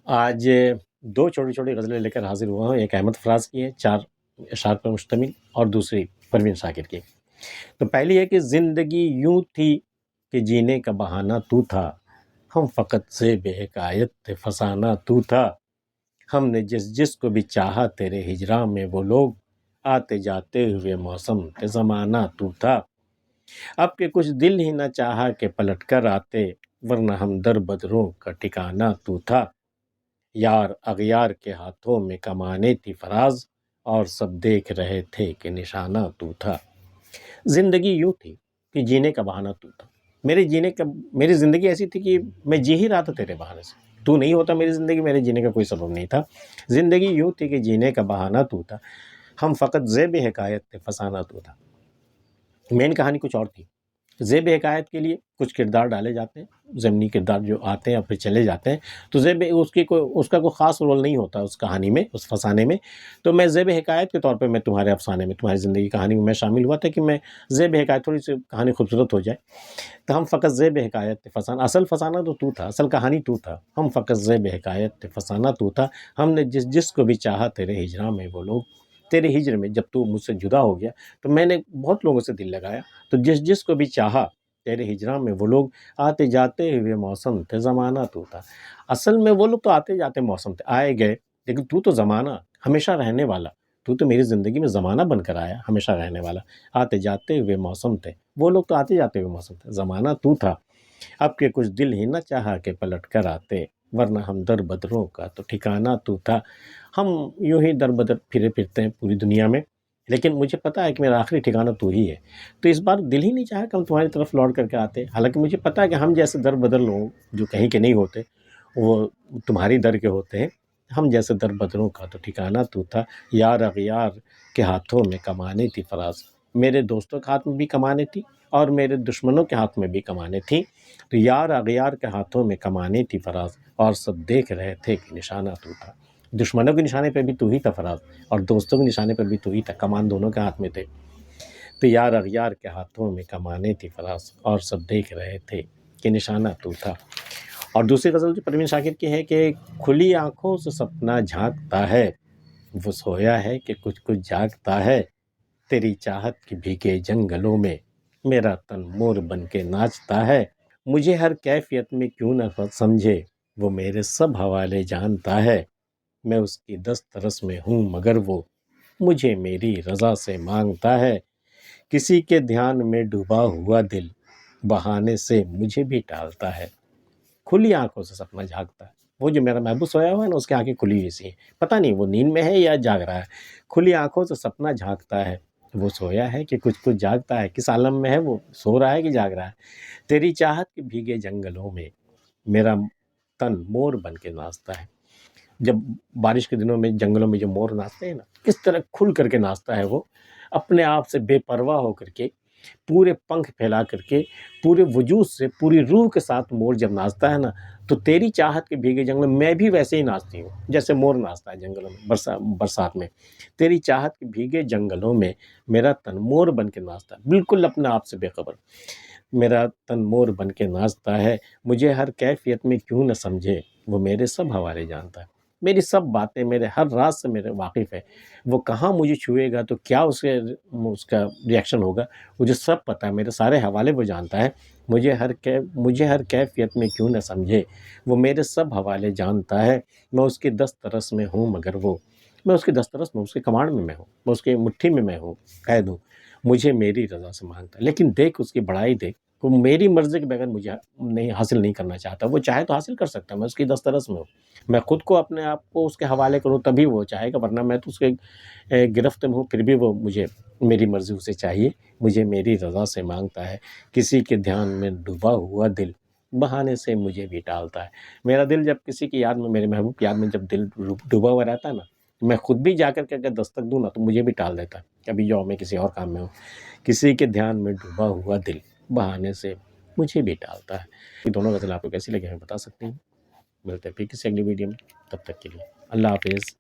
آج دو چھوٹی چھوٹی غزلیں لے کر حاضر ہوا ہوں، ایک احمد فراز کی ہے 4 اشعار پر مشتمل، اور دوسری پروین شاکر کی۔ تو پہلی ہے کہ زندگی یوں تھی کہ جینے کا بہانہ تو تھا، ہم فقط زیب حکایت تھے فسانہ تو تھا، ہم نے جس کو بھی چاہا تیرے ہجراں میں وہ لوگ، آتے جاتے ہوئے موسم تھے زمانہ تو تھا، اب کہ کچھ دل ہی نہ چاہا کہ پلٹ کر آتے، ورنہ ہم در بدروں کا ٹھکانہ تو تھا، یار اغیار کے ہاتھوں میں کمانیں تھی فراز، اور سب دیکھ رہے تھے کہ نشانہ تو تھا۔ زندگی یوں تھی کہ جینے کا بہانہ تو تھا، میری زندگی ایسی تھی کہ میں جی ہی رہا تھا تیرے بہانے سے، تو نہیں ہوتا میری زندگی، میرے جینے کا کوئی سبب نہیں تھا۔ زندگی یوں تھی کہ جینے کا بہانہ تو تھا، ہم فقط زیب حکایت تھے فسانہ تو تھا۔ مین کہانی کچھ اور تھی۔ زیب حکایت کے لیے کچھ کردار ڈالے جاتے ہیں، ضمنی کردار جو آتے ہیں اور پھر چلے جاتے ہیں، تو اس کا کوئی خاص رول نہیں ہوتا اس کہانی میں، اس فسانے میں۔ تو میں زیب حکایت کے طور پہ میں تمہارے افسانے میں، تمہاری زندگی کہانی میں میں شامل ہوا تھا کہ میں زیب حکایت، تھوڑی سی کہانی خوبصورت ہو جائے، تو ہم فقط زیب حکایت تھے فسانہ، اصل فسانہ تو تھا، اصل کہانی تو تھا، ہم فقط زیب حکایت تھے فسانہ تو تھا، ہم نے جس کو بھی چاہا تیرے ہجراں میں وہ لوگ، تیرے ہجر میں جب تو مجھ سے جدا ہو گیا تو میں نے بہت لوگوں سے دل لگایا، تو جس کو بھی چاہا تیرے ہجراں میں وہ لوگ، آتے جاتے ہوئے موسم تھے زمانہ تو تھا۔ اصل میں وہ لوگ تو آتے جاتے موسم تھے، آئے گئے، لیکن تو زمانہ، ہمیشہ رہنے والا، تو میری زندگی میں زمانہ بن کر آیا، ہمیشہ رہنے والا، آتے جاتے ہوئے موسم تھے، وہ لوگ تو آتے جاتے ہوئے موسم تھے، زمانہ تو تھا، اب کہ کچھ دل ہی نہ چاہا کہ پلٹ کر آتے، ورنہ ہم در بدروں کا تو ٹھکانہ تو تھا۔ ہم یوں ہی در بدر پھرے پھرتے ہیں پوری دنیا میں، لیکن مجھے پتا ہے کہ میرا آخری ٹھکانہ تو ہی ہے، تو اس بار دل ہی نہیں چاہا کہ ہم تمہاری طرف لوٹ کر کے آتے، حالانکہ مجھے پتا ہے کہ ہم جیسے در بدر لوگ جو کہیں کے نہیں ہوتے وہ تمہاری در کے ہوتے ہیں، ہم جیسے در بدروں کا تو ٹھکانہ تو تھا، یار اغیار کے ہاتھوں میں کمانیں تھی فراز، میرے دوستوں کے ہاتھ میں بھی کمانیں تھی اور میرے دشمنوں کے ہاتھ میں بھی کمانیں تھیں، تو یار اغیار کے ہاتھوں میں کمانیں تھی فراز، اور سب دیکھ رہے تھے کہ نشانہ تو تھا۔ دشمنوں کے نشانے پہ بھی تو ہی تھا فراز، اور دوستوں کے نشانے پر بھی تو ہی تھا، کمان دونوں کے ہاتھ میں تھے، تو یار اغیار کے ہاتھوں میں کمانیں تھی فراز، اور سب دیکھ رہے تھے کہ نشانہ تو تھا۔ اور دوسری غزل جو پروین شاکر کی ہے کہ کھلی آنکھوں سے سپنا جھانکتا ہے، وہ سویا ہے کہ کچھ جاگتا ہے، تیری چاہت کے بھیگے جنگلوں میں میرا تن مور بن کے ناچتا ہے، مجھے ہر کیفیت میں کیوں نہ سمجھے، وہ میرے سب حوالے جانتا ہے، میں اس کی دسترس میں ہوں مگر وہ مجھے میری رضا سے مانگتا ہے، کسی کے دھیان میں ڈوبا ہوا دل بہانے سے مجھے بھی ٹالتا ہے، کھلی آنکھوں سے سپنا جھانکتا ہے، وہ جو میرا محبوب سویا ہوا ہے نا، اس کی آنکھیں کھلی ہوئی سی ہیں، پتہ نہیں وہ نیند میں ہے یا جاگ رہا ہے، کھلی آنکھوں سے سپنا جھانکتا ہے، وہ سویا ہے کہ کچھ جاگتا ہے، کس عالم میں ہے وہ، سو رہا ہے کہ جاگ رہا ہے، تیری چاہت کے بھیگے جنگلوں میں میرا تن مور بن کے ناچتا ہے۔ جب بارش کے دنوں میں جنگلوں میں جو مور ناچتے ہیں نا، کس طرح کھل کر کے ناچتا ہے وہ، اپنے آپ سے بے پرواہ ہو کر کے، پورے پنکھ پھیلا کر کے، پورے وجود سے، پوری روح کے ساتھ مور جب ناچتا ہے نا، تو تیری چاہت کے بھیگے جنگلوں میں بھی ویسے ہی ناچتی ہوں جیسے مور ناچتا ہے جنگلوں میں برسات میں، تیری چاہت کے بھیگے جنگلوں میں میرا تن مور بن کے ناچتا ہے، بالکل اپنے آپ سے بے خبر، میرا تن مور بن کے ناچتا ہے، مجھے ہر کیفیت میں کیوں نہ سمجھے، وہ میرے سب حوالے جانتا ہے، میری سب باتیں، میرے ہر راز سے میرے واقف ہے، وہ کہاں مجھے چھوئے گا تو کیا اس کا ریئیکشن ہوگا، مجھے سب پتہ ہے، میرے سارے حوالے وہ جانتا ہے، مجھے ہر کیفیت میں کیوں نہ سمجھے، وہ میرے سب حوالے جانتا ہے، میں اس کی دسترس میں ہوں مگر وہ، میں اس کی دسترس میں، اس کے کمانڈ میں ہوں، میں اس کے مٹھی میں ہوں، قید ہوں، مجھے میری رضا سے مانگتا ہے، لیکن دیکھ اس کی بڑائی دیکھ، وہ میری مرضی کے بغیر مجھے حاصل نہیں کرنا چاہتا، وہ چاہے تو حاصل کر سکتا ہے، میں اس کی دسترس میں ہوں، میں خود کو اپنے آپ کو اس کے حوالے کروں تبھی وہ چاہے گا، ورنہ میں تو اس کے گرفت میں ہوں، پھر بھی وہ مجھے میری مرضی اسے چاہیے، مجھے میری رضا سے مانگتا ہے، کسی کے دھیان میں ڈوبا ہوا دل بہانے سے مجھے بھی ٹالتا ہے، میرا دل جب کسی کی یاد میں، میرے محبوب کی یاد میں جب دل ڈوبا ہوا رہتا ہے نا، میں خود بھی جا کر کے اگر دستک دوں نا تو مجھے بھی ٹال دیتا ہے، کبھی جو میں کسی اور کام میں ہوں، کسی کے دھیان میں ڈوبا ہوا دل بہانے سے مجھے بھی ٹالتا ہے۔ یہ دونوں غزل آپ کو کیسی لگے ہمیں بتا سکتے ہیں، ملتے ہیں پھر کسی اگلی ویڈیو میں، تب تک کے لیے اللہ حافظ۔